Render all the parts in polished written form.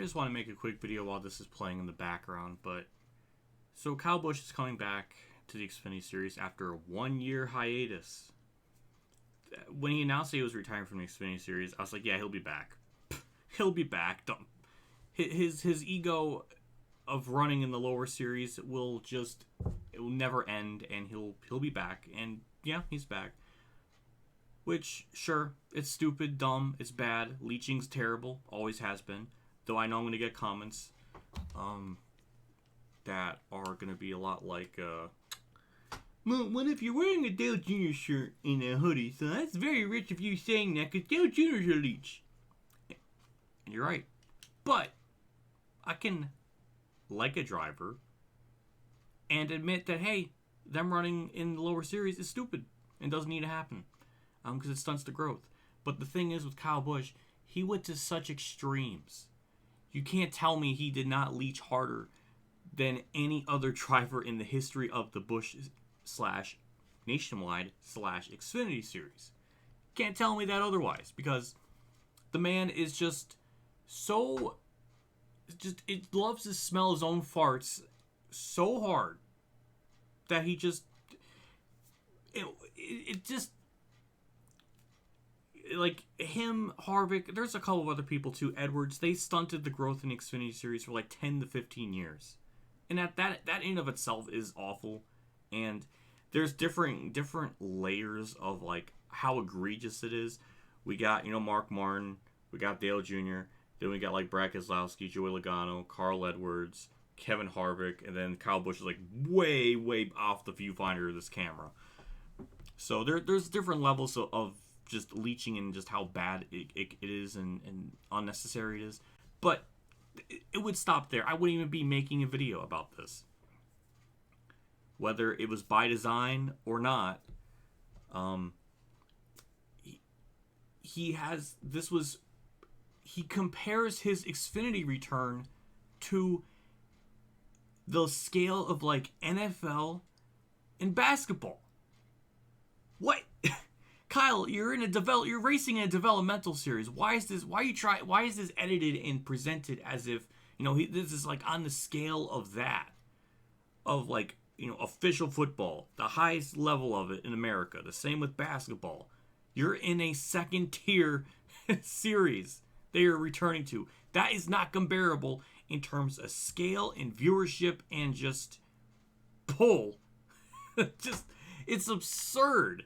just want to make a quick video while this is playing in the background. But so Kyle Busch is coming back to the Xfinity Series after a 1-year hiatus. When he announced that he was retiring from the Xfinity Series, I was like, yeah, he'll be back. He'll be back. His ego of running in the lower series it will never end, and he'll be back. And yeah, he's back. Which, sure, it's stupid, dumb, it's bad. Leeching's terrible, always has been. Though I know I'm going to get comments that are going to be a lot like, well, what if you're wearing a Dale Jr. shirt and a hoodie? So that's very rich of you saying that, because Dale Jr.'s a leech. And you're right. But I can like a driver and admit that, hey, them running in the lower series is stupid and doesn't need to happen. Because it stunts the growth. But the thing is with Kyle Busch, he went to such extremes. You can't tell me he did not leech harder than any other driver in the history of the Busch / Nationwide / Xfinity Series. Can't tell me that otherwise, because the man is just so... it loves to smell his own farts so hard that he just... It just... Like, him, Harvick, there's a couple of other people too, Edwards, they stunted the growth in the Xfinity Series for like 10 to 15 years. And that in of itself is awful. And there's different layers of, like, how egregious it is. We got, Mark Martin, we got Dale Jr., then we got, like, Brad Keselowski, Joey Logano, Carl Edwards, Kevin Harvick, and then Kyle Busch is, like, way, way off the viewfinder of this camera. So there's different levels of just leeching and just how bad it is and unnecessary it is. But it would stop there. I wouldn't even be making a video about this. Whether it was by design or not, he compares his Xfinity return to the scale of, like, NFL and basketball. What? Kyle, you're racing in a developmental series. Why is this edited and presented as if, this is, like, on the scale of that? Of, like, official football, the highest level of it in America. The same with basketball. You're in a second tier series they are returning to. That is not comparable in terms of scale and viewership and just pull. It's absurd.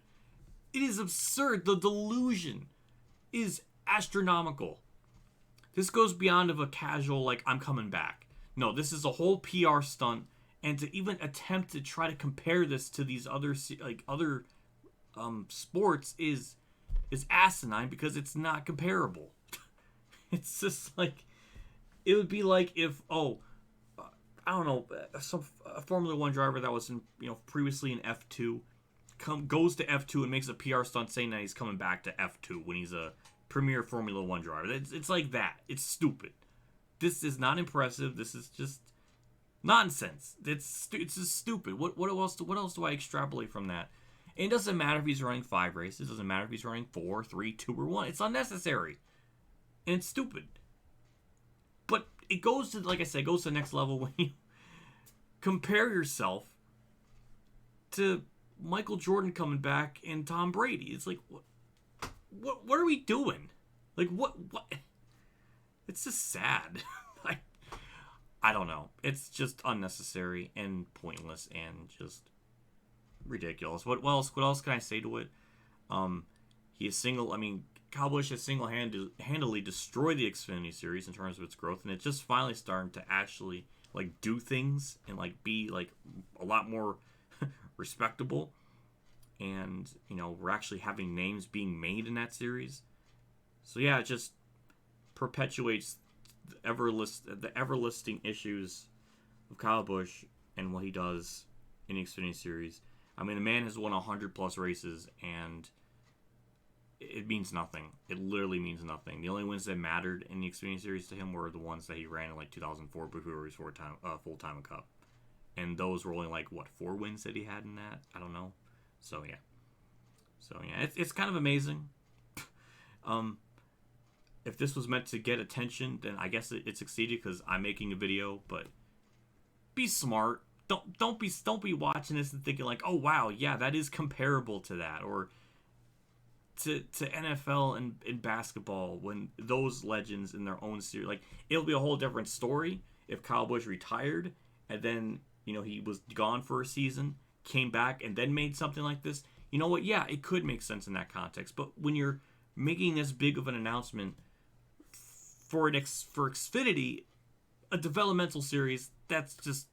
It is absurd. The delusion is astronomical. This goes beyond of a casual, like, I'm coming back. No, this is a whole PR stunt, and to even attempt to try to compare this to these other sports is asinine, because it's not comparable. It's just like, it would be like if, I don't know, a Formula 1 driver that was in, previously in F2 goes to F2 and makes a PR stunt saying that he's coming back to F2 when he's a premier Formula 1 driver. It's like that. It's stupid. This is not impressive. This is just nonsense. It's just stupid. What else do I extrapolate from that? And it doesn't matter if he's running 5 races. It doesn't matter if he's running 4, 3, 2, or 1. It's unnecessary. And it's stupid. But it goes to, like I said, goes to the next level when you compare yourself to Michael Jordan coming back and Tom Brady. It's like, what are we doing? Like, what? It's just sad. I don't know. It's just unnecessary and pointless and just ridiculous. What else can I say to it? Kyle Busch has single-handedly destroyed the Xfinity Series in terms of its growth, and it's just finally starting to actually, like, do things and, like, be, like, a lot more respectable. And, we're actually having names being made in that series. So yeah, it just perpetuates the ever-listing issues of Kyle Busch and what he does in the Xfinity Series. I mean, the man has won 100+ races, and it means nothing. It literally means nothing. The only wins that mattered in the Xfinity Series to him were the ones that he ran in, like, 2004 before he was full-time Cup. And those were only, like, 4 wins that he had in that? I don't know. So, yeah. It's kind of amazing. if this was meant to get attention, then I guess it succeeded because I'm making a video. But be smart. Don't be watching this and thinking like, oh wow, yeah, that is comparable to that, or to NFL and basketball, when those legends in their own series, like, it'll be a whole different story if Kyle Busch retired and then, you know, he was gone for a season, came back, and then made something like this. You know what? Yeah, it could make sense in that context. But when you're making this big of an announcement for for Xfinity, a developmental series, that's just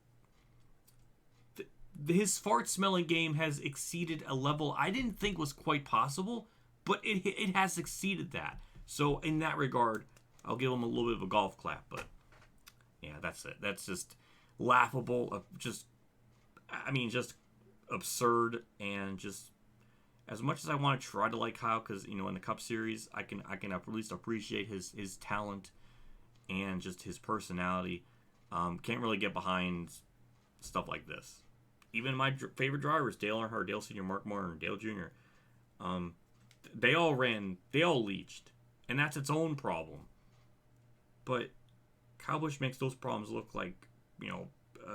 his fart smelling game has exceeded a level I didn't think was quite possible, but it has exceeded that. So in that regard, I'll give him a little bit of a golf clap. But yeah, that's it. That's just laughable. Just absurd, and just, as much as I want to try to like Kyle, because, you know, in the Cup Series, I can at least appreciate his talent and just his personality. Can't really get behind stuff like this. Even my favorite drivers, Dale Earnhardt, Dale Sr., Mark Martin, Dale Jr., they all leached, and that's its own problem. But Kyle Busch makes those problems look like, you know,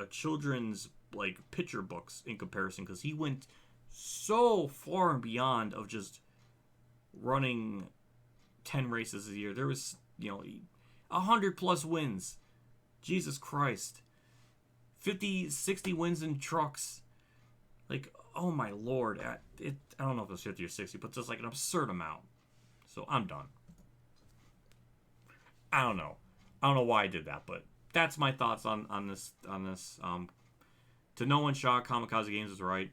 children's, like, picture books in comparison, because he went so far and beyond of just running 10 races a year. There was, you know, 100+ wins. Jesus Christ. 50, 60 wins in trucks. Like, oh my lord. I don't know if it was 50 or 60, but just like an absurd amount. So I'm done. I don't know why I did that, but that's my thoughts on this. To no one's shock, Kamikaze Games is right,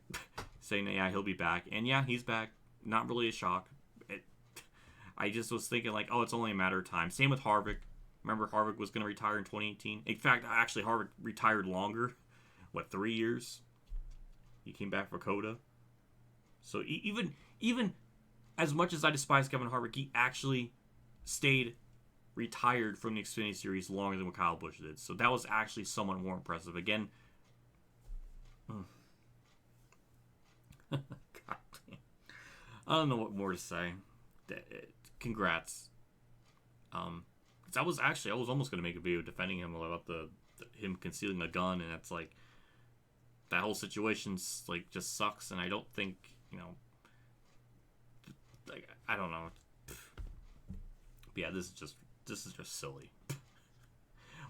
saying that, yeah, he'll be back. And yeah, he's back. Not really a shock. I just was thinking, like, oh, it's only a matter of time. Same with Harvick. Remember, Harvick was going to retire in 2018. In fact, actually, Harvick retired longer. 3 years? He came back for Coda. So even as much as I despise Kevin Harvick, he actually stayed retired from the Xfinity Series longer than what Kyle Busch did. So that was actually somewhat more impressive. Again, God damn. I don't know what more to say. Congrats. I was almost going to make a video defending him about him concealing a gun, and it's like, that whole situation's like, just sucks, and I don't think, you know, like, I don't know. But yeah, this is just silly.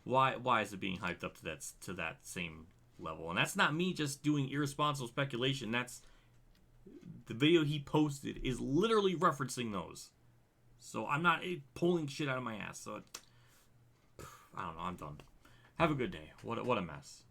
Why is it being hyped up to that same level? And that's not me just doing irresponsible speculation. That's the video he posted is literally referencing those. So I'm not pulling shit out of my ass. So I don't know. I'm done. Have a good day. What a mess.